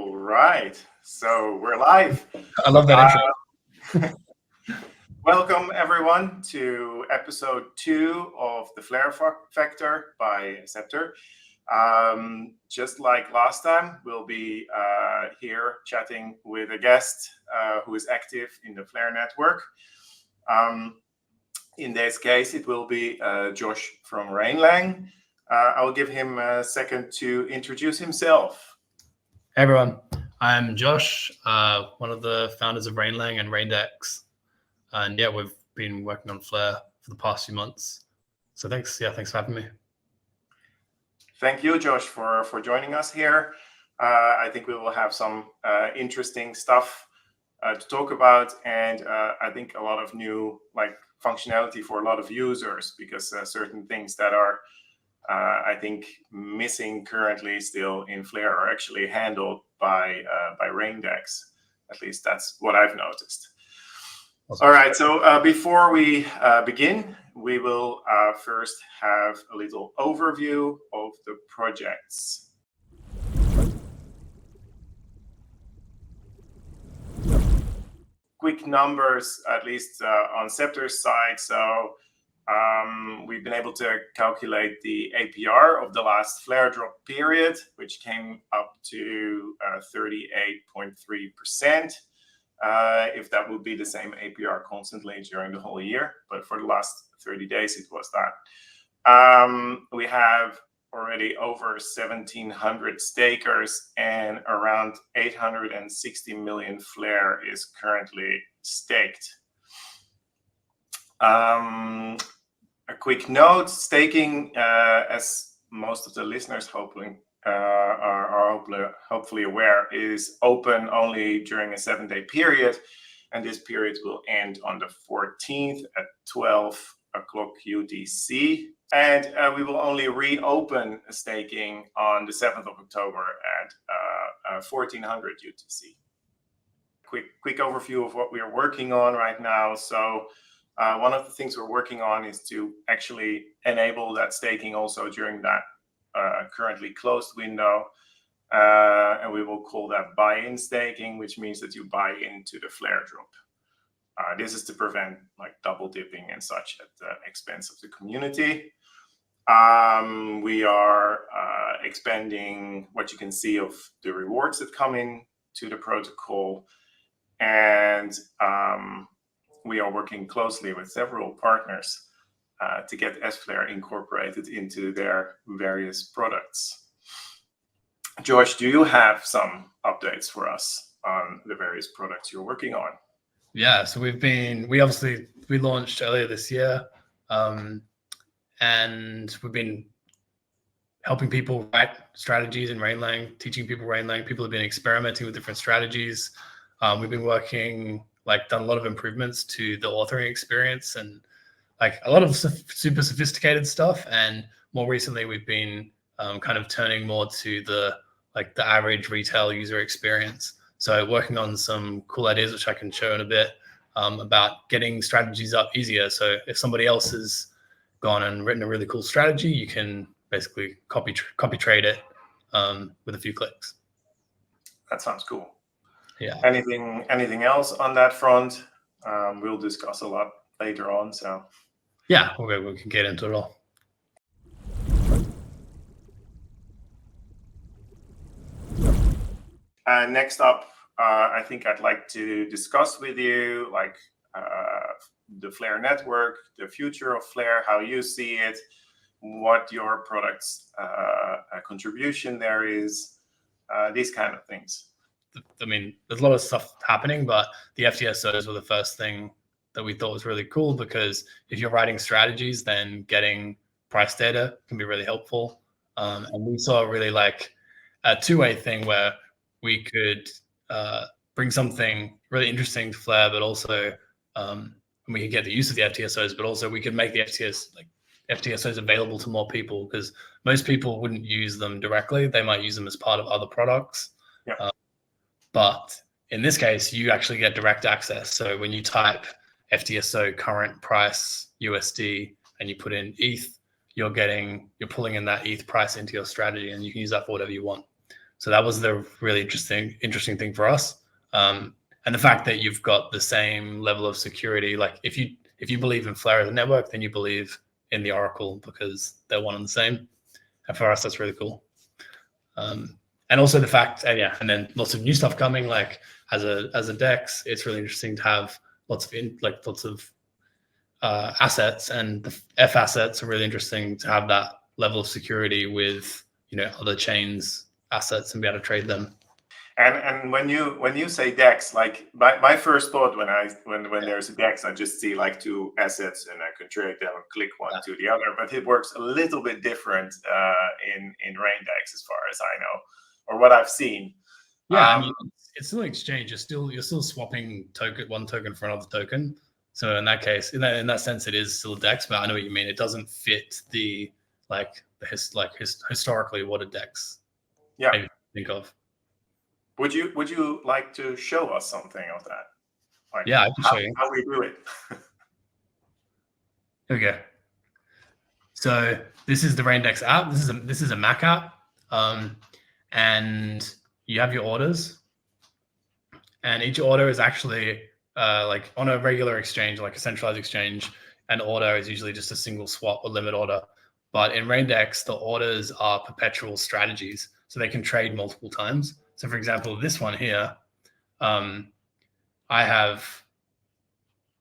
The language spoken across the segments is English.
All right, so we're live. I love that intro. Welcome everyone to episode 2 of the Flare Factor by Sceptre. Just like last time, we'll be here chatting with a guest who is active in the Flare network. In this case, it will be Josh from Rainlang. I'll give him a second to introduce himself. Hey everyone, I'm Josh, one of the founders of Rainlang and Raindex. And yeah, we've been working on Flare for the past few months. So thanks for having me. Thank you, Josh, for joining us here. I think we will have some interesting stuff to talk about, and I think a lot of new functionality for a lot of users, because certain things that are I think missing currently still in Flare are actually handled by Raindex. At least that's what I've noticed. Awesome. All right, so before we begin, we will first have a little overview of the projects. Quick numbers, at least on Scepter's side. So we've been able to calculate the APR of the last Flare drop period, which came up to 38.3%. If that would be the same APR constantly during the whole year, but for the last 30 days it was that. We have already over 1,700 stakers, and around 860 million Flare is currently staked. A quick note: staking, as most of the listeners hopefully aware, is open only during a 7-day period, and this period will end on the 14th at 12 o'clock UTC, and we will only reopen staking on the 7th of October at 1400 UTC. Quick overview of what we are working on right now. So one of the things we're working on is to actually enable that staking also during that currently closed window, and we will call that buy-in staking, which means that you buy into the Flare drop. This is to prevent double dipping and such at the expense of the community. We are expanding what you can see of the rewards that come in to the protocol, and we are working closely with several partners to get S-Flare incorporated into their various products. Josh, do you have some updates for us on the various products you're working on? Yeah, so we launched earlier this year, and we've been helping people write strategies in Rainlang, teaching people Rainlang. People have been experimenting with different strategies. We've been working, done a lot of improvements to the authoring experience and a lot of super sophisticated stuff. And more recently, we've been kind of turning more to the average retail user experience. So working on some cool ideas, which I can show in a bit, about getting strategies up easier. So if somebody else has gone and written a really cool strategy, you can basically copy trade it with a few clicks. That sounds cool. Yeah. Anything else on that front? We'll discuss a lot later on. So yeah, we can get into it all. Next up, I think I'd like to discuss with you the Flare network, the future of Flare, how you see it, what your product's contribution there is, these kind of things. I mean, there's a lot of stuff happening, but the FTSOs were the first thing that we thought was really cool, because if you're writing strategies, then getting price data can be really helpful. And we saw really a two-way thing where we could bring something really interesting to Flare, but also we could get the use of the FTSOs, but also we could make the FTSOs available to more people, because most people wouldn't use them directly. They might use them as part of other products. Yeah. But in this case, you actually get direct access. So when you type FTSO current price USD and you put in ETH, you're pulling in that ETH price into your strategy, and you can use that for whatever you want. So that was the really interesting thing for us. And the fact that you've got the same level of security, like if you believe in Flare as a network, then you believe in the Oracle because they're one and the same. And for us, that's really cool. And also the fact, and then lots of new stuff coming. Like as a DEX, it's really interesting to have lots of assets, and the F assets are really interesting to have that level of security with other chains assets and be able to trade them. And when you say DEX, like my first thought when there's a DEX, I just see like two assets and I can trade them and click one to the other. But it works a little bit different in Raindex, as far as I know, or what I've seen. Yeah, I mean, it's still an exchange. You're still swapping one token for another token. So in that case, in that sense, it is still a DEX. But I know what you mean. It doesn't fit the historically what a DEX maybe think of. Would you like to show us something of that? Like, yeah, I can show you how we do it. Okay. So this is the Raindex app. This is a Mac app, and you have your orders, and each order is actually like on a regular exchange, like a centralized exchange. An order is usually just a single swap or limit order, but in Raindex, the orders are perpetual strategies, so they can trade multiple times. So for example, this one here, I have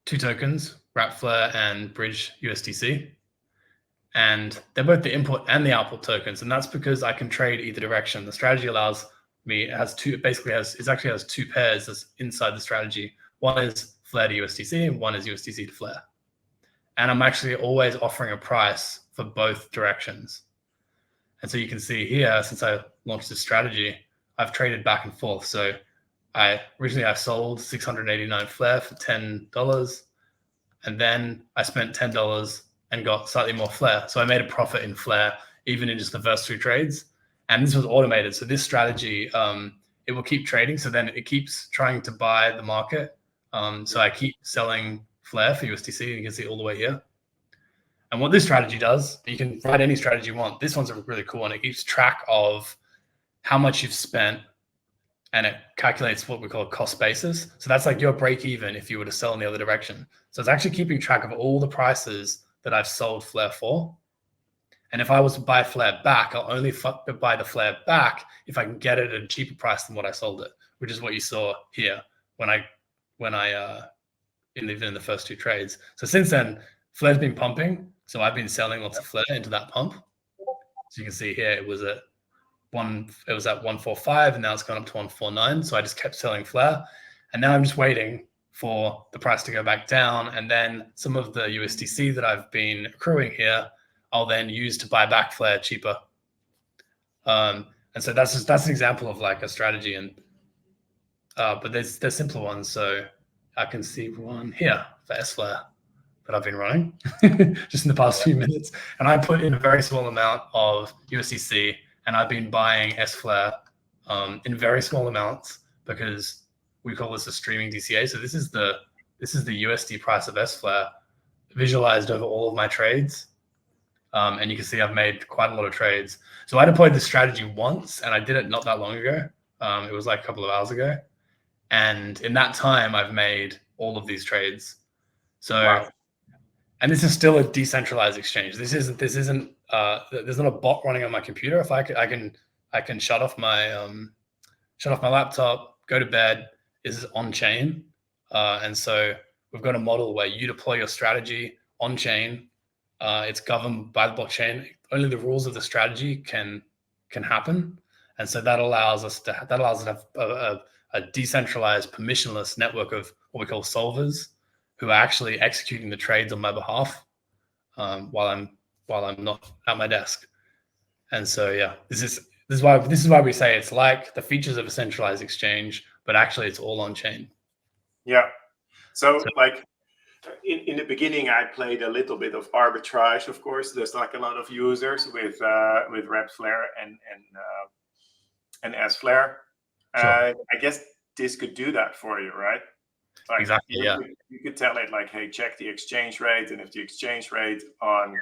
two tokens, Wrap Flare and Bridge USDC. And they're both the input and the output tokens. And that's because I can trade either direction. The strategy allows me, it actually has two pairs inside the strategy. One is Flare to USDC and one is USDC to Flare. And I'm actually always offering a price for both directions. And so you can see here, since I launched this strategy, I've traded back and forth. So originally I sold 689 Flare for $10, and then I spent $10 and got slightly more Flare. So I made a profit in Flare, even in just the first two trades. And this was automated. So this strategy, it will keep trading. So then it keeps trying to buy the market. So I keep selling Flare for USDC, and you can see all the way here. And what this strategy does, you can write any strategy you want. This one's a really cool one. It keeps track of how much you've spent, and it calculates what we call a cost basis. So that's like your break even if you were to sell in the other direction. So it's actually keeping track of all the prices that I've sold Flare for. And if I was to buy Flare back, I'll only buy the Flare back if I can get it at a cheaper price than what I sold it, which is what you saw here when I in the first two trades. So since then, Flare's been pumping. So I've been selling lots of Flare into that pump. So you can see here, it was at 145, and now it's gone up to 149. So I just kept selling Flare, and now I'm just waiting for the price to go back down, and then some of the USDC that I've been accruing here, I'll then use to buy back Flare cheaper. And so that's an example of like a strategy, and but there's simpler ones. So I can see one here for S Flare that I've been running just in the past few minutes, and I put in a very small amount of USDC, and I've been buying S Flare in very small amounts because we call this a streaming DCA. So this is the USD price of S Flare visualized over all of my trades. And you can see I've made quite a lot of trades. So I deployed this strategy once, and I did it not that long ago. It was like a couple of hours ago. And in that time, I've made all of these trades. So, wow. And this is still a decentralized exchange. This isn't there's not a bot running on my computer. If I can shut off my laptop, go to bed. This is on chain. And so we've got a model where you deploy your strategy on chain. It's governed by the blockchain. Only the rules of the strategy can happen, and so that allows us to have a decentralized, permissionless network of what we call solvers, who are actually executing the trades on my behalf while I'm not at my desk. And so yeah, this is why we say it's like the features of a centralized exchange, but actually it's all on chain. Yeah. So like. In the beginning, I played a little bit of arbitrage. Of course, there's like a lot of users with Wrap Flare and S Flare. Sure. I guess this could do that for you, right? Like exactly. Yeah. You could tell it like, hey, check the exchange rate, and if the exchange rate on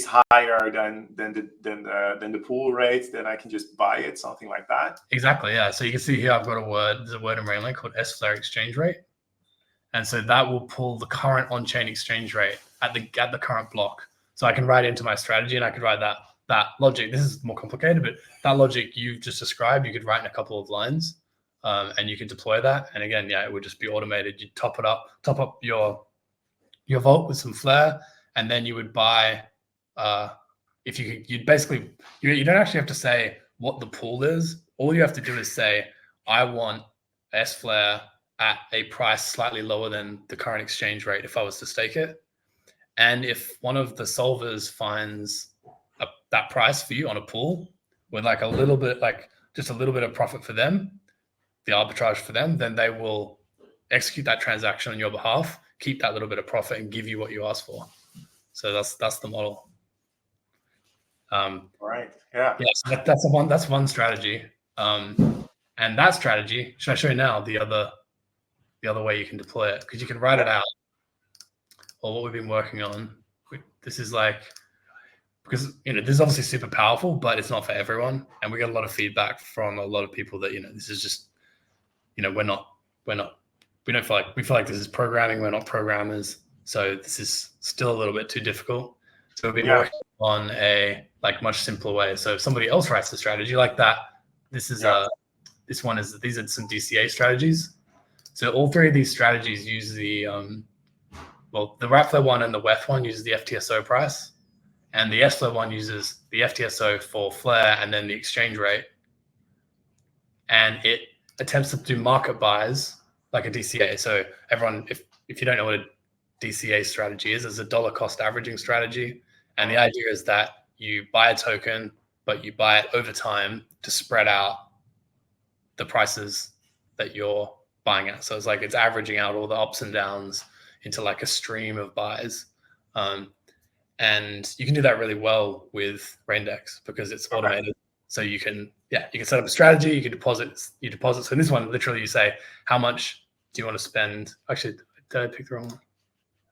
higher than the pool rate, then I can just buy it, something like that. Exactly, yeah. So you can see here I've got there's a word in Rainlang called S-flare exchange rate. And so that will pull the current on-chain exchange rate at the current block. So I can write into my strategy and I could write that logic. This is more complicated, but that logic you've just described, you could write in a couple of lines, and you could deploy that. And again, yeah, it would just be automated. You top up your vault with some Flare, and then you would buy. If you'd basically, you don't actually have to say what the pool is. All you have to do is say, I want S-flare at a price slightly lower than the current exchange rate if I was to stake it. And if one of the solvers finds that price for you on a pool with like just a little bit of profit for them, the arbitrage for them, then they will execute that transaction on your behalf, keep that little bit of profit, and give you what you asked for. So that's the model. Right. Yeah. Yeah. So that's one strategy. And that strategy, should I show you now the other way you can deploy it? Because you can write it out. Or what we've been working on. This is because this is obviously super powerful, but it's not for everyone. And we got a lot of feedback from a lot of people that this is just we feel like this is programming. We're not programmers, so this is still a little bit too difficult. So we've been working on a much simpler way. So if somebody else writes a strategy like that, these are some DCA strategies. So all three of these strategies use the Rattler one and the WETH one uses the FTSO price, and the S-flare one uses the FTSO for flare and then the exchange rate, and it attempts to do market buys like a DCA. So everyone, if you don't know what a DCA strategy is, it's a dollar cost averaging strategy, and the idea is that you buy a token, but you buy it over time to spread out the prices that you're buying at. So it's averaging out all the ups and downs into a stream of buys. And you can do that really well with Raindex because it's automated. So you can set up a strategy, you deposit. So in this one, literally you say, how much do you want to spend? Actually, did I pick the wrong one?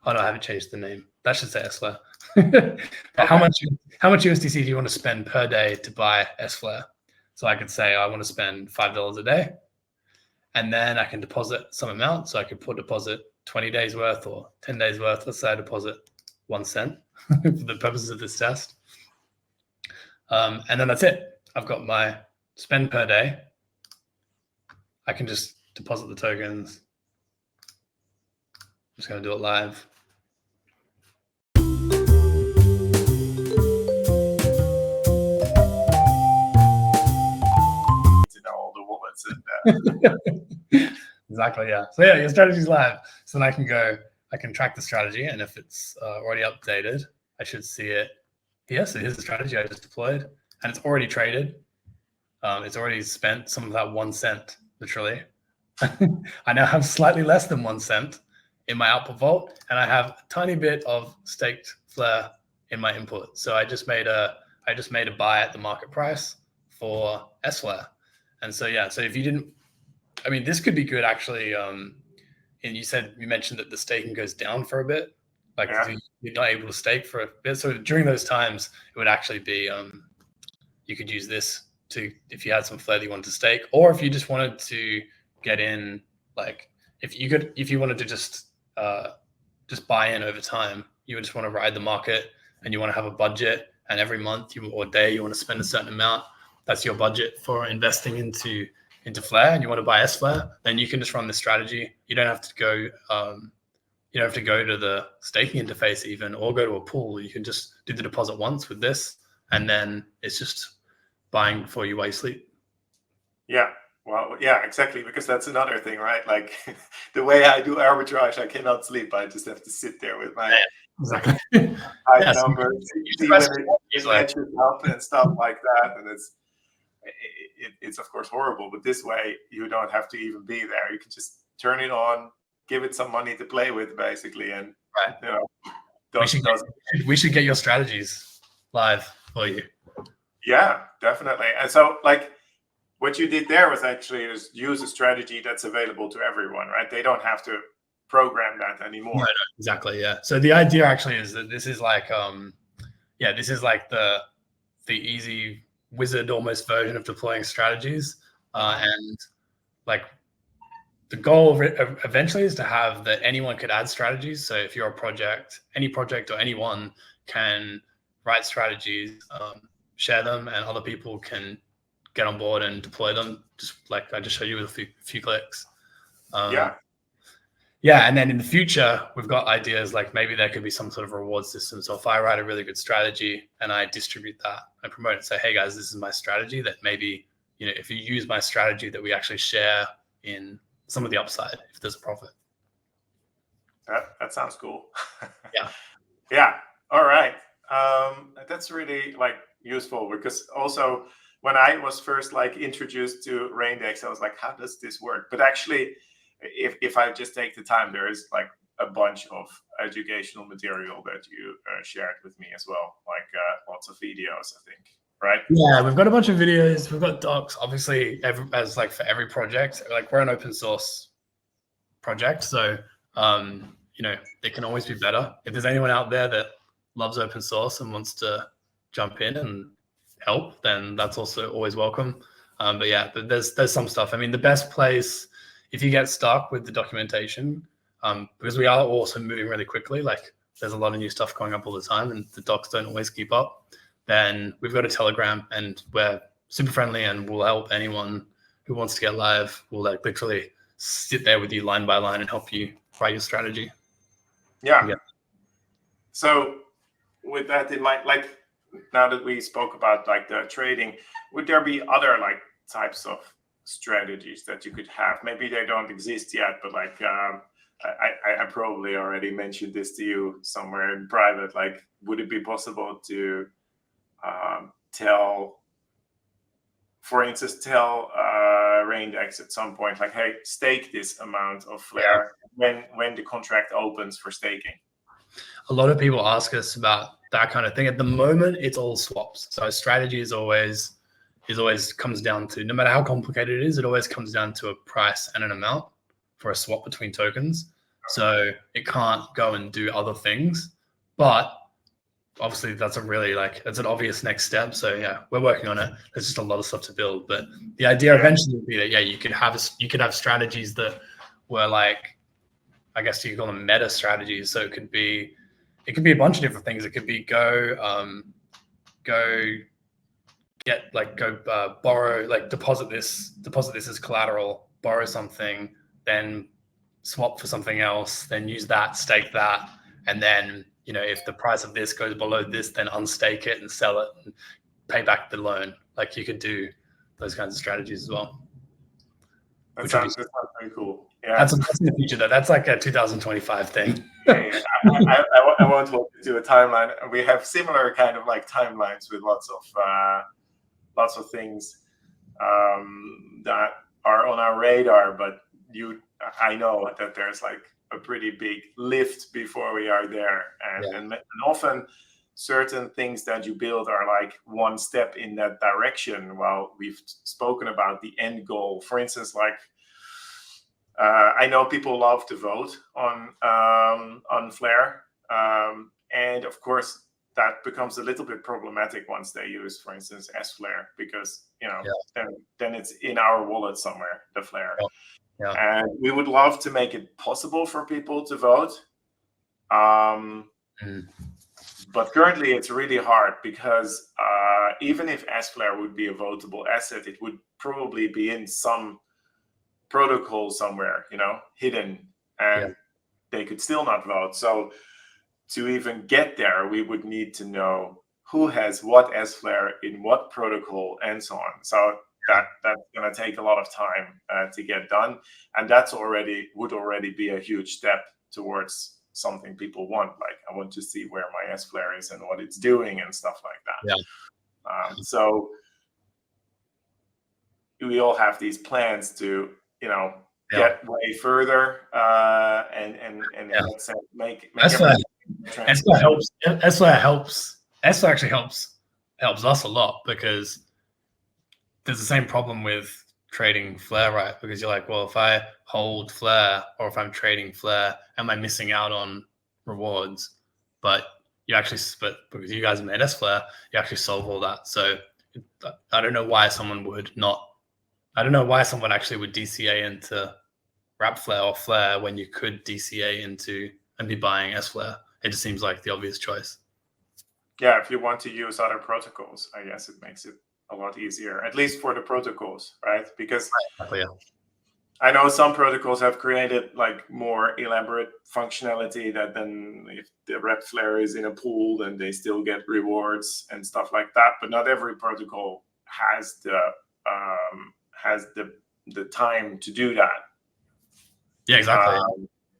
Oh no, I haven't changed the name. That should say S-flare. How much USDC do you want to spend per day to buy S-flare? So I could say I want to spend $5 a day, and then I can deposit some amount. So I could deposit 20 days worth or 10 days worth. Let's say I deposit 1 cent for the purposes of this test. And then that's it. I've got my spend per day. I can just deposit the tokens. I'm just going to do it live. All the wallets in there. Exactly, yeah. So yeah, your strategy's live. So then I can track the strategy, and if it's already updated, I should see it here. So here's the strategy I just deployed, and it's already traded. It's already spent some of that 1 cent, literally. I now have slightly less than 1 cent in my output vault, and I have a tiny bit of staked flare in my input. So I just made a buy at the market price for S-flare. And so yeah, so if you didn't, this could be good actually. And you mentioned that the staking goes down for a bit, you're not able to stake for a bit. So during those times, it would actually be you could use this if you had some flare that you wanted to stake, or if you just wanted to get in, if you wanted to just buy in over time, you would just want to ride the market, and you want to have a budget, and every month or day you want to spend a certain amount. That's your budget for investing into flare, and you want to buy S-flare, then you can just run this strategy. You don't have to go to the staking interface even, or go to a pool. You can just do the deposit once with this, and then it's just buying for you while you sleep. Yeah. Well, yeah, exactly. Because that's another thing, right? The way I do arbitrage, I cannot sleep. I just have to sit there with my high numbers, see when it matches up and stuff like that. And it's of course horrible, but this way you don't have to even be there. You can just turn it on, give it some money to play with, basically, and we should get your strategies live for you. Yeah, definitely. And so what you did there was actually use a strategy that's available to everyone, right? They don't have to program that anymore. No, exactly, yeah. So the idea actually is that this is this is like the easy wizard almost version of deploying strategies. And like the goal eventually is to have that anyone could add strategies. So if you're a project, any project or anyone can write strategies, share them, and other people can get on board and deploy them. Just like I just showed you with a few clicks. Yeah, and then in the future, we've got ideas like maybe there could be some sort of reward system. So if I write a really good strategy and I distribute that, I promote it and say, hey guys, this is my strategy, that maybe, if you use my strategy, that we actually share in some of the upside if there's a profit. That sounds cool. Yeah. Yeah. All right. That's really like useful, because also when I was first like introduced to Raindex, I was like, how does this work? But actually, if I just take the time, there is like a bunch of educational material that you shared with me as well, like lots of videos, I think, right? Yeah, we've got a bunch of videos. We've got docs, obviously, as like for every project. Like we're an open source project, so it can always be better. If there's anyone out there that loves open source and wants to jump in and help, then that's also always welcome. But there's some stuff. I mean, the best place, if you get stuck with the documentation, because we are also moving really quickly, like there's a lot of new stuff going up all the time and the docs don't always keep up, then we've got a Telegram and we're super friendly and we'll help anyone who wants to get live. We'll like literally sit there with you line by line and help you write your strategy. Yeah. So with that in mind, like now that we spoke about like the trading, would there be other like types of strategies that you could have? Maybe they don't exist yet, but like I probably already mentioned this to you somewhere in private. Like, would it be possible to tell Raindex at some point, like, hey, stake this amount of Flare when the contract opens for staking? A lot of people ask us about that kind of thing. At the moment, it's all swaps. So strategy is always comes down to, no matter how complicated it is, it always comes down to a price and an amount for a swap between tokens. So it can't go and do other things. But obviously that's that's an obvious next step. So yeah, we're working on it. There's just a lot of stuff to build. But the idea eventually would be that you could have strategies that were like, I guess you could call them meta strategies. So it could be a bunch of different things. It could be borrow, like deposit this as collateral, borrow something, then swap for something else, then use that, stake that, and then if the price of this goes below this, then unstake it and sell it and pay back the loan. Like you could do those kinds of strategies as well. That sounds pretty cool. Yeah, that's in the future though. That's like a 2025 thing. I won't walk you through a timeline. We have similar kind of like timelines with lots of things that are on our radar, but I know that there's like a pretty big lift before we are there, and often certain things that you build are like one step in that direction, while we've spoken about the end goal. For instance, like I know people love to vote on Flare, and of course that becomes a little bit problematic once they use, for instance, S-Flare, because then it's in our wallet somewhere, the Flare. And we would love to make it possible for people to vote. But currently it's really hard, because even if S-Flare would be a votable asset, it would probably be in some protocol somewhere, hidden, and they could still not vote. So to even get there, we would need to know who has what S-Flare in what protocol and so on. So that's going to take a lot of time to get done, and would already be a huge step towards something people want. Like, I want to see where my S-Flare is and what it's doing and stuff like that. So we all have these plans to get way further and let's say make S-Flare helps. S-Flare actually helps us a lot, because there's the same problem with trading Flare, right? Because you're like, well, if I hold Flare or if I'm trading Flare, am I missing out on rewards? But you actually, but because you guys made S-Flare, you actually solve all that. So I don't know why someone would not. I don't know why someone actually would DCA into WrapFlare or Flare when you could DCA into and be buying S-Flare. It just seems like the obvious choice. Yeah, if you want to use other protocols, I guess it makes it a lot easier, at least for the protocols, right? Because yeah. I know some protocols have created like more elaborate functionality that then if the WrapFlare is in a pool, then they still get rewards and stuff like that. But not every protocol has the time to do that. Yeah, exactly.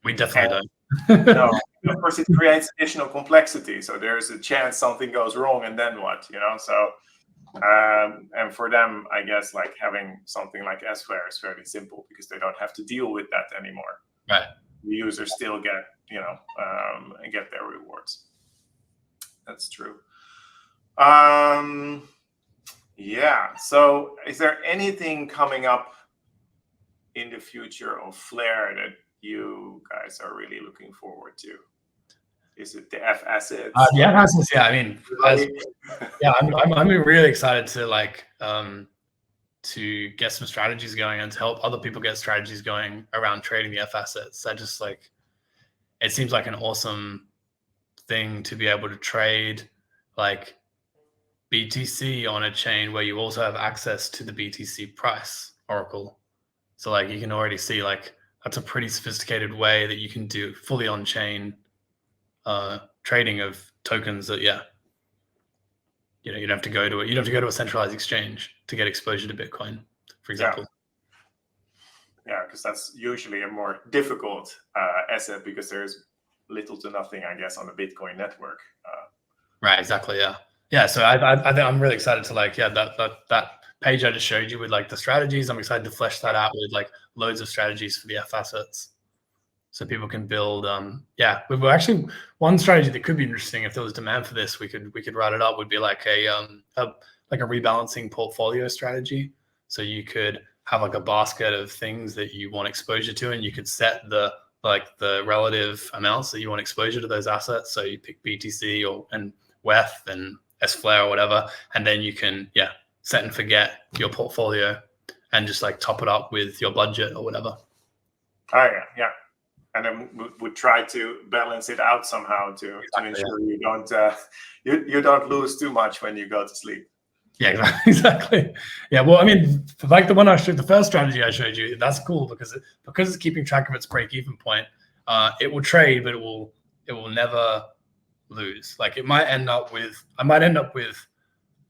We definitely don't. No, of course, it creates additional complexity. So there's a chance something goes wrong, and then what? So. And for them, I guess like having something like S-Flare is fairly simple because they don't have to deal with that anymore. Right. The users still get, get their rewards. That's true. Yeah. So is there anything coming up in the future of Flare that you guys are really looking forward to? Is it the F assets? The F assets, yeah. I mean, I'm really excited to get some strategies going and to help other people get strategies going around trading the F assets. I just it seems like an awesome thing to be able to trade like BTC on a chain where you also have access to the BTC price oracle. So like you can already see like that's a pretty sophisticated way that you can do fully on chain trading of tokens that you don't have to go to a centralized exchange to get exposure to Bitcoin, for example. Yeah, because that's usually a more difficult asset because there's little to nothing, I guess, on the Bitcoin network. Right, exactly. Yeah. So I think I'm really excited to that page I just showed you with like the strategies. I'm excited to flesh that out with like loads of strategies for the F assets. So people can build. We're actually one strategy that could be interesting if there was demand for this. We could write it up. Would be like a rebalancing portfolio strategy. So you could have like a basket of things that you want exposure to, and you could set the relative amounts that you want exposure to those assets. So you pick BTC and WETH and S-Flare or whatever, and then you can set and forget your portfolio and just like top it up with your budget or whatever. Oh yeah. And then we try to balance it out somehow to ensure you don't you don't lose too much when you go to sleep. Yeah, exactly. Yeah, well, I mean, like the first strategy I showed you, that's cool because it's keeping track of its break-even point. It will trade, but it will never lose. Like I might end up with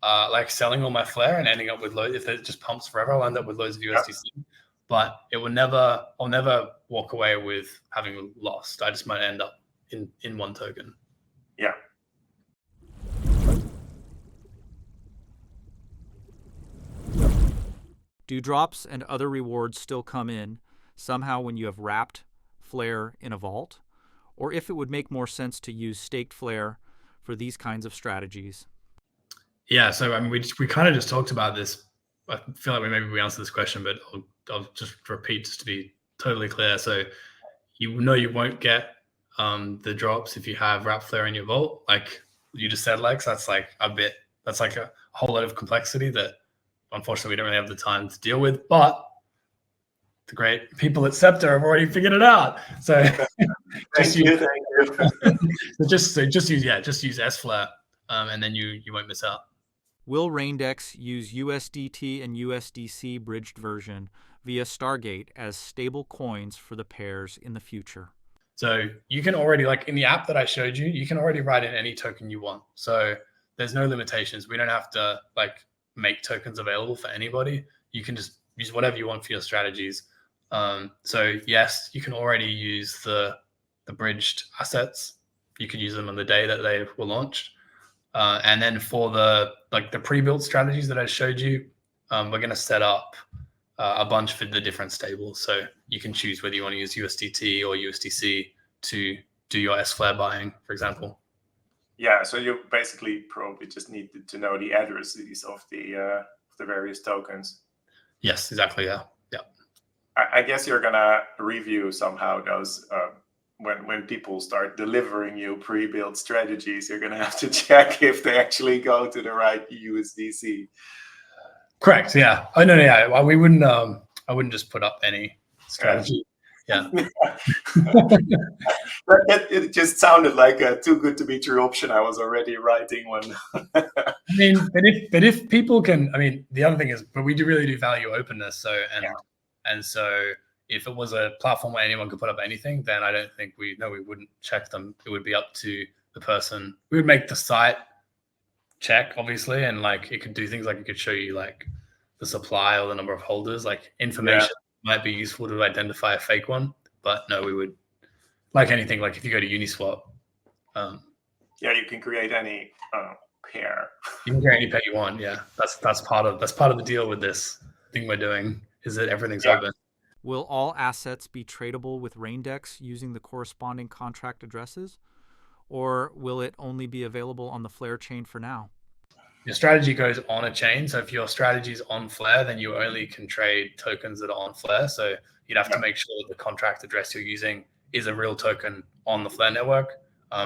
like selling all my Flare and ending up with loads. If it just pumps forever, I'll end up with loads of USDC. But I'll never walk away with having lost. I just might end up in one token. Yeah. Do drops and other rewards still come in somehow when you have wrapped Flare in a vault? Or if it would make more sense to use staked Flare for these kinds of strategies? Yeah, so I mean, we kind of just talked about this. I feel like maybe we answered this question, but I'll just repeat just to be totally clear. So you won't get the drops if you have WrapFlare in your vault, like you just said, Lex. That's like a whole lot of complexity that unfortunately we don't really have the time to deal with. But the great people at Sceptre have already figured it out. So Thank you. just use S-Flare, and then you won't miss out. Will Raindex use USDT and USDC bridged version via Stargate as stable coins for the pairs in the future? So you can already, like in the app that I showed you, you can already write in any token you want. So there's no limitations. We don't have to like make tokens available for anybody. You can just use whatever you want for your strategies. So yes, you can already use the bridged assets. You could use them on the day that they were launched. And then for the pre-built strategies that I showed you, we're going to set up a bunch for the different stables. So you can choose whether you want to use USDT or USDC to do your S-Flare buying, for example. Yeah, so you basically probably just need to know the addresses of the various tokens. Yes, exactly. Yeah. I guess you're gonna review somehow those when people start delivering you pre-built strategies, you're going to have to check if they actually go to the right USDC. Correct. Yeah. Oh no, yeah. Well, we wouldn't. I wouldn't just put up any strategy. Yeah. It just sounded like a too good to be true option. I was already writing one. I mean, but if people can, I mean, the other thing is, but we do really do value openness. So and so if it was a platform where anyone could put up anything, then I don't think we wouldn't check them. It would be up to the person. We would make the site check, obviously, and like it could do things like it could show you like the supply or the number of holders. Like information might be useful to identify a fake one, but no, we would, like anything, like if you go to Uniswap, you can create any pair. You can create any pair you want. Yeah, that's part of the deal with this thing we're doing, is that everything's open. Will all assets be tradable with Raindex using the corresponding contract addresses, or will it only be available on the Flare chain for now? Your strategy goes on a chain. So if your strategy is on Flare, then you only can trade tokens that are on Flare. So you'd have to make sure that the contract address you're using is a real token on the Flare network.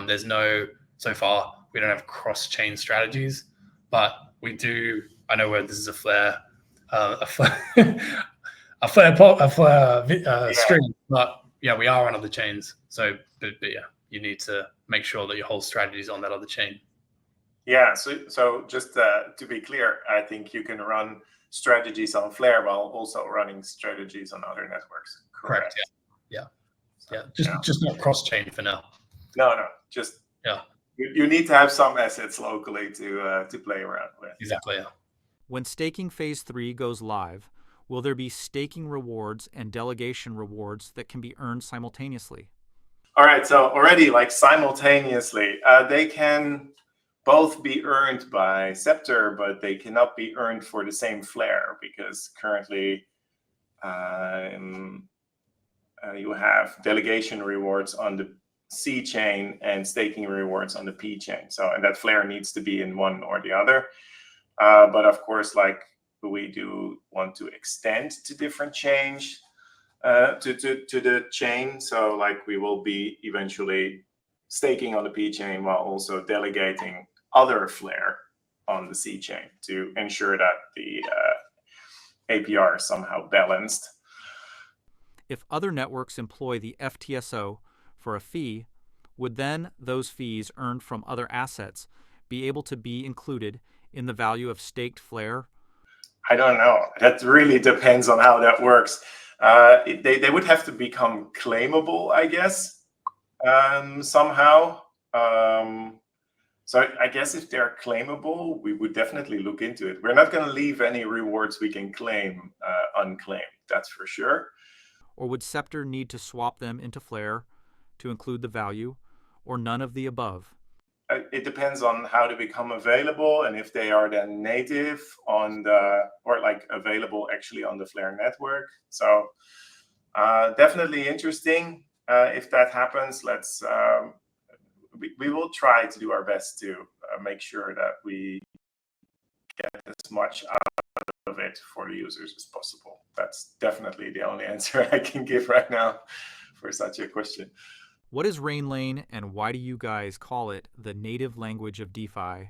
There's no, so far, we don't have cross-chain strategies, but we do. I know where this is a Flare stream, but yeah, we are on other chains. So, but yeah, you need to make sure that your whole strategy is on that other chain. Yeah. So just to be clear, I think you can run strategies on Flare while also running strategies on other networks. Correct. Yeah. Just not cross-chain for now. No, just You need to have some assets locally to play around with. Exactly. Yeah. When staking phase 3 goes live, will there be staking rewards and delegation rewards that can be earned simultaneously? All right. So already, like simultaneously, they can both be earned by Sceptre, but they cannot be earned for the same Flare, because currently you have delegation rewards on the C chain and staking rewards on the P chain. So, and that Flare needs to be in one or the other. But of course, like we do want to extend to different chains, to the chain. So like we will be eventually staking on the P chain while also delegating other Flare on the C chain to ensure that the APR is somehow balanced. If other networks employ the FTSO for a fee, would then those fees earned from other assets be able to be included in the value of staked Flare? I don't know. That really depends on how that works. They would have to become claimable, I guess, somehow. So I guess if they're claimable, we would definitely look into it. We're not going to leave any rewards we can claim unclaimed, that's for sure. Or would Sceptre need to swap them into Flare to include the value, or none of the above? It depends on how they become available and if they are then native on the, or like available actually on the Flare network. So definitely interesting. If that happens, let's we will try to do our best to make sure that we get as much out of it for the users as possible. That's definitely the only answer I can give right now for such a question. What is Rainlang, and why do you guys call it the native language of DeFi?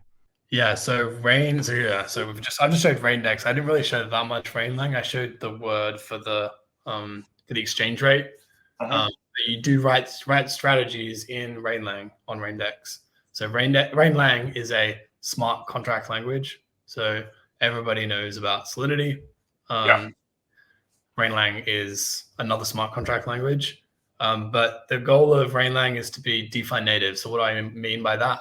Yeah, so I've just showed Raindex. I didn't really show that much Rainlang. I showed the word for the exchange rate. You do write strategies in Rainlang on Raindex. So Rainlang is a smart contract language. So everybody knows about Solidity. Rainlang is another smart contract language. But the goal of Rainlang is to be DeFi native. So what do I mean by that?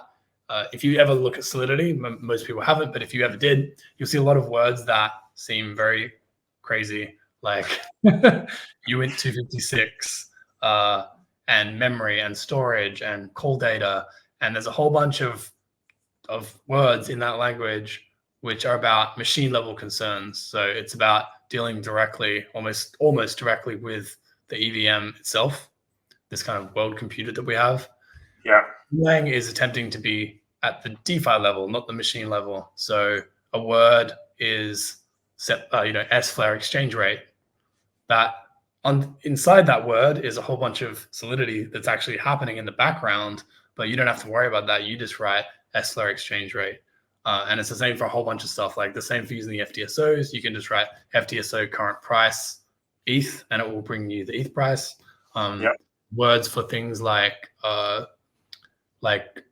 If you ever look at Solidity, most people haven't, but if you ever did, you'll see a lot of words that seem very crazy, like uint 256 and memory and storage and call data. And there's a whole bunch of words in that language which are about machine level concerns. So it's about dealing directly, almost directly with the EVM itself, this kind of world computer that we have. Yeah. Lang is attempting to be at the DeFi level, not the machine level. So a word is S Flare exchange rate. That inside that word is a whole bunch of solidity that's actually happening in the background, but you don't have to worry about that. You just write S-Flare exchange rate. And it's the same for a whole bunch of stuff, like the same for using the FTSOs. You can just write FTSO current price ETH, and it will bring you the ETH price. Words for things like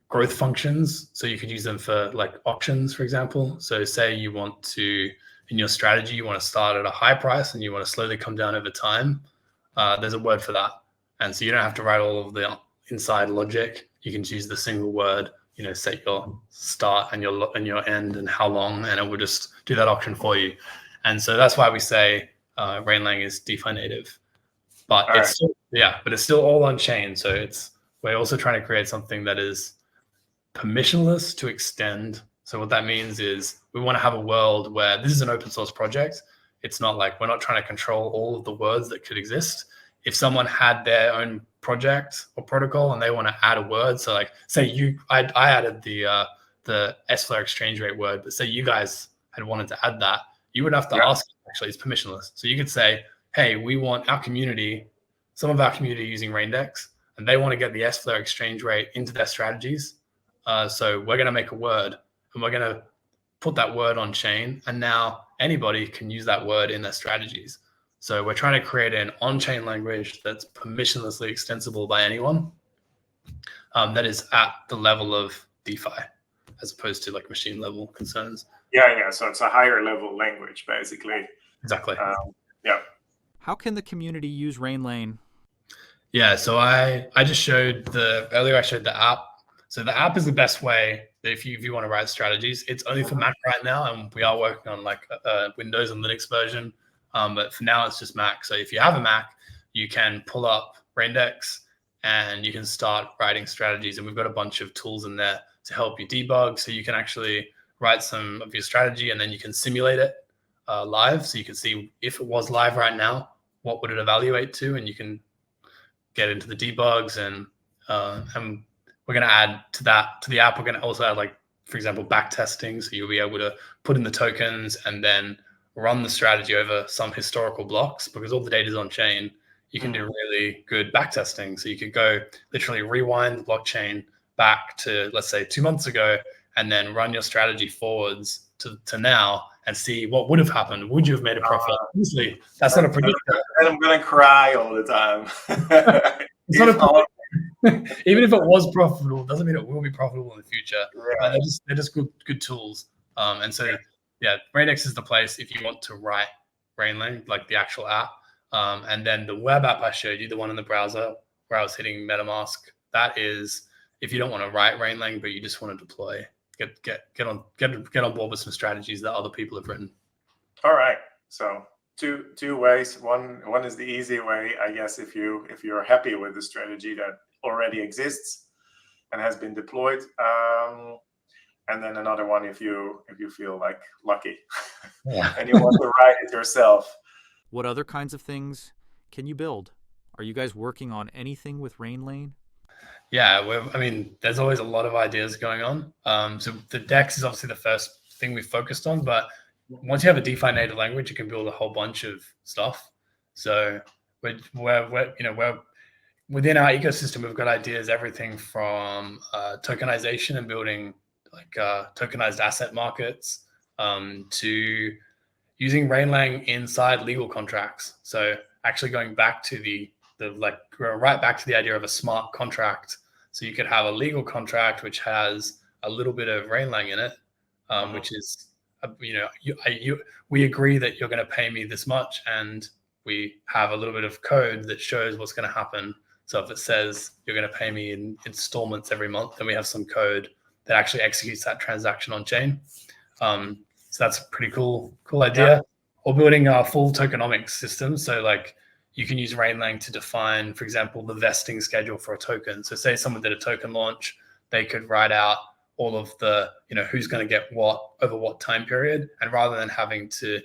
growth functions. So you could use them for like auctions, for example. So say you want to, in your strategy, you want to start at a high price and you want to slowly come down over time. There's a word for that. And so you don't have to write all of the inside logic. You can use the single word, set your start and your end and how long, and it will just do that auction for you. And so that's why we say Rainlang is DeFi native. But it's still all on chain. So we're also trying to create something that is permissionless to extend. So what that means is we want to have a world where this is an open source project. It's not like we're not trying to control all of the words that could exist. If someone had their own project or protocol and they want to add a word, so like say I added the S-Flare exchange rate word, but say you guys had wanted to add that, you would have to ask. Actually, it's permissionless. So you could say, hey, we want some of our community using Raindex, and they want to get the S-Flare exchange rate into their strategies. So we're going to make a word, and we're going to put that word on chain, and now anybody can use that word in their strategies. So we're trying to create an on-chain language that's permissionlessly extensible by anyone, that is at the level of DeFi, as opposed to like machine level concerns. Yeah. So it's a higher level language, basically. Exactly. How can the community use Rainlang? Yeah, so I just showed earlier I showed the app. So the app is the best way that if you want to write strategies. It's only for Mac right now, and we are working on like a Windows and Linux version. But for now, it's just Mac. So if you have a Mac, you can pull up Raindex and you can start writing strategies. And we've got a bunch of tools in there to help you debug. So you can actually write some of your strategy and then you can simulate it live. So you can see if it was live right now, what would it evaluate to? And you can get into the debugs, and we're going to add to the app. We're going to also add, like, for example, back testing. So you'll be able to put in the tokens and then run the strategy over some historical blocks, because all the data is on chain. You can do really good back testing. So you could go literally rewind the blockchain back to, let's say, 2 months ago, and then run your strategy forwards to now and see what would have happened. Would you have made a profit? Obviously, that's not a predictor. And I'm going to cry all the time. It's not a even if it was profitable, doesn't mean it will be profitable in the future. Yeah. They're just good tools. And so, yeah, Raindex is the place if you want to write Rainlang, like the actual app. And then the web app I showed you, the one in the browser where I was hitting MetaMask, that is if you don't want to write Rainlang, but you just want to deploy, get on board with some strategies that other people have written. All right. So two ways. One is the easy way, I guess, if you're happy with the strategy that already exists and has been deployed. And then another one if you feel like lucky and you want to write it yourself. What other kinds of things can you build? Are you guys working on anything with Rainlang? Yeah, there's always a lot of ideas going on. So the DEX is obviously the first thing we focused on, but once you have a DeFi native language, you can build a whole bunch of stuff. So we're within our ecosystem, we've got ideas, everything from tokenization and building like tokenized asset markets to using Rainlang inside legal contracts. So actually going back to right back to the idea of a smart contract. So you could have a legal contract which has a little bit of Rainlang in it, which is, we agree that you're going to pay me this much, and we have a little bit of code that shows what's going to happen. So if it says you're going to pay me in installments every month, then we have some code that actually executes that transaction on chain. So that's a pretty cool idea. Yeah. Or building a full tokenomics system. So like you can use Rainlang to define, for example, the vesting schedule for a token. So say someone did a token launch, they could write out all of the, who's going to get what over what time period. And rather than having to,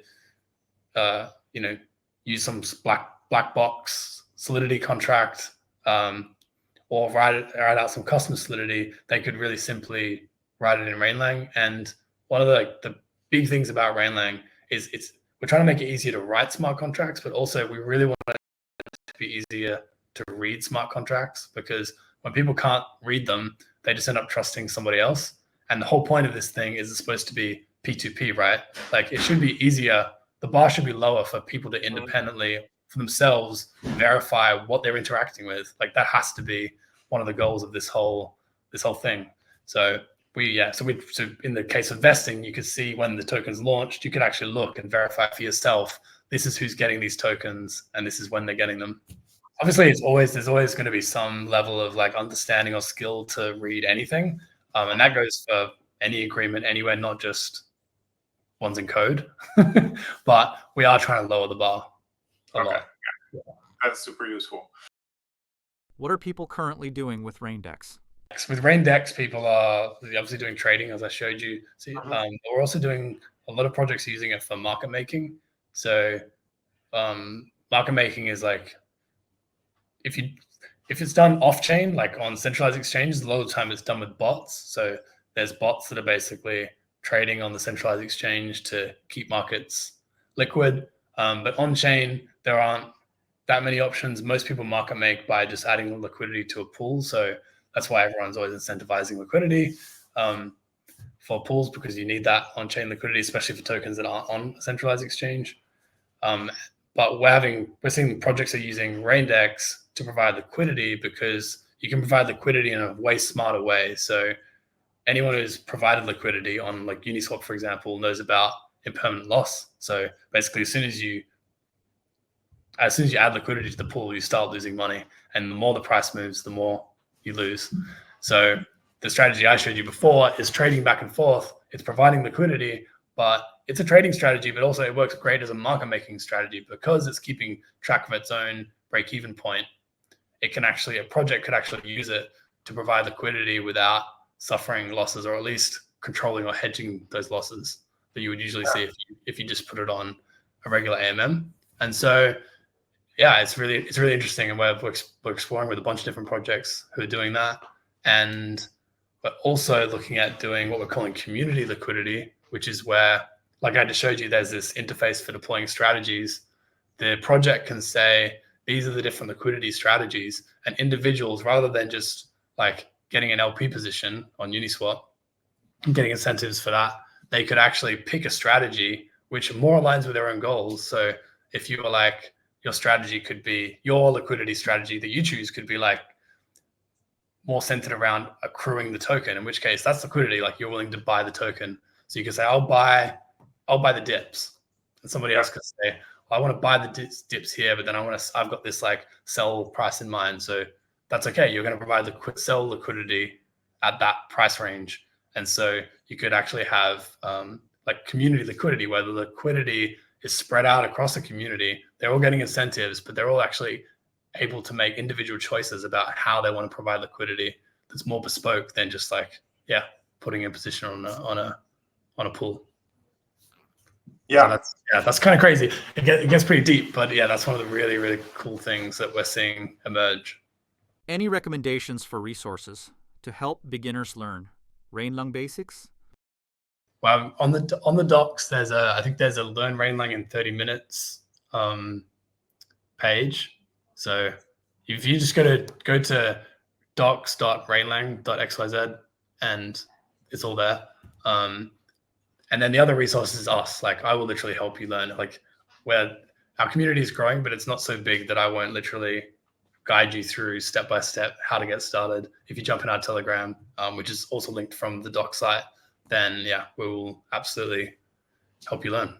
use some black box Solidity contract, or write out some custom Solidity, they could really simply write it in Rainlang. And one of the big things about Rainlang is we're trying to make it easier to write smart contracts, but also we really want to be easier to read smart contracts, because when people can't read them, they just end up trusting somebody else. And the whole point of this thing is it's supposed to be P2P, right? Like it should be easier. The bar should be lower for people to independently, for themselves, verify what they're interacting with. Like that has to be one of the goals of this whole thing. So so in the case of vesting, you could see when the token's launched, you could actually look and verify for yourself, this is who's getting these tokens and this is when they're getting them. Obviously, there's always going to be some level of like understanding or skill to read anything. And that goes for any agreement anywhere, not just ones in code. But we are trying to lower the bar a lot. Yeah. That's super useful. What are people currently doing with Raindex? With Raindex, people are obviously doing trading, as I showed you. So, we're also doing a lot of projects using it for market making. So market making is like, if it's done off chain, like on centralized exchanges, a lot of the time it's done with bots. So there's bots that are basically trading on the centralized exchange to keep markets liquid. But on chain, there aren't that many options. Most people market make by just adding liquidity to a pool. So that's why everyone's always incentivizing liquidity for pools, because you need that on-chain liquidity, especially for tokens that aren't on a centralized exchange. But we're seeing projects are using Raindex to provide liquidity, because you can provide liquidity in a way smarter way. So anyone who's provided liquidity on like Uniswap, for example, knows about impermanent loss. So basically, as soon as you add liquidity to the pool, you start losing money, and the more the price moves, the more you lose. So the strategy I showed you before is trading back and forth. It's providing liquidity, but it's a trading strategy, but also it works great as a market making strategy because it's keeping track of its own break-even point. A project could actually use it to provide liquidity without suffering losses, or at least controlling or hedging those losses that you would usually see if you just put it on a regular AMM. And so yeah, it's really interesting, and we're exploring with a bunch of different projects who are doing that, and we're also looking at doing what we're calling community liquidity, which is where, like I just showed you, there's this interface for deploying strategies. The project can say these are the different liquidity strategies, and individuals, rather than just like getting an LP position on Uniswap and getting incentives for that, they could actually pick a strategy which more aligns with their own goals. So if you were like, your strategy could be, your liquidity strategy that you choose could be like more centered around accruing the token, in which case that's liquidity, like you're willing to buy the token. So you can say, I'll buy the dips. And somebody else could say, well, I want to buy the dips here, but then I've got this like sell price in mind. So that's okay. You're going to provide the quick sell liquidity at that price range. And so you could actually have like community liquidity, where the liquidity is spread out across the community. They're all getting incentives, but they're all actually able to make individual choices about how they want to provide liquidity that's more bespoke than just like, putting a position on a pool. Yeah. So that's kind of crazy. It gets pretty deep, but yeah, that's one of the really, really cool things that we're seeing emerge. Any recommendations for resources to help beginners learn Rainlang basics? Well, on the docs, I think there's a Learn Rainlang in 30 minutes page. So if you just go to docs.rainlang.xyz, and it's all there. And then the other resource is us. Like I will literally help you learn. Like where our community is growing, but it's not so big that I won't literally guide you through step by step how to get started. If you jump in our Telegram, which is also linked from the doc site, then we will absolutely help you learn.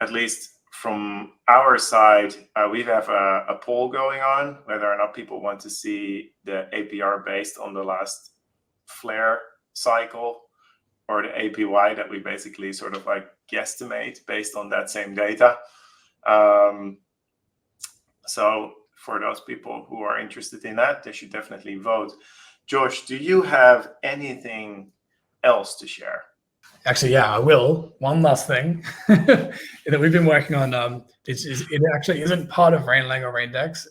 At least from our side, we have a poll going on whether or not people want to see the APR based on the last flare cycle, or the APY that we basically sort of like guesstimate based on that same data. So for those people who are interested in that, they should definitely vote. Josh, do you have anything else to share? Actually, I will. One last thing that we've been working on. It actually isn't part of Rainlang or Raindex.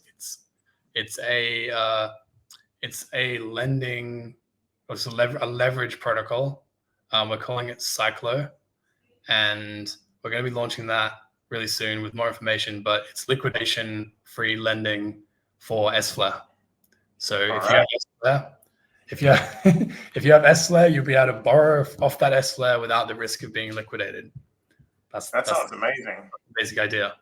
It's a lending, a leverage protocol. We're calling it Cyclo, and we're going to be launching that really soon with more information. But it's liquidation-free lending for S-Flare. So if you have S-Flare, if you have S-Flare, you'll be able to borrow off that S-Flare without the risk of being liquidated. That sounds amazing. The basic idea.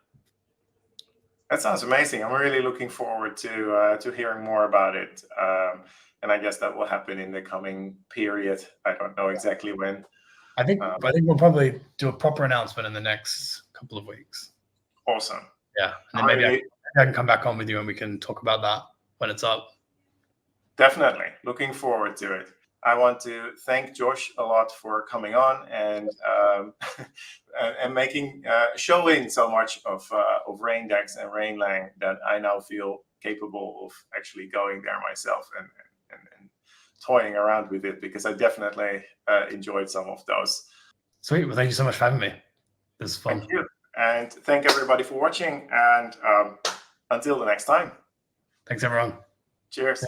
That sounds amazing. I'm really looking forward to hearing more about it. And I guess that will happen in the coming period. I don't know exactly when. I think we'll probably do a proper announcement in the next couple of weeks. Awesome. Yeah, and then maybe I can come back on with you and we can talk about that when it's up. Definitely. Looking forward to it. I want to thank Josh a lot for coming on and showing so much of Raindex and Rainlang that I now feel capable of actually going there myself and toying around with it, because I definitely enjoyed some of those. Sweet. Well, thank you so much for having me. This is fun. Thank you. And thank everybody for watching. And until the next time. Thanks, everyone. Cheers.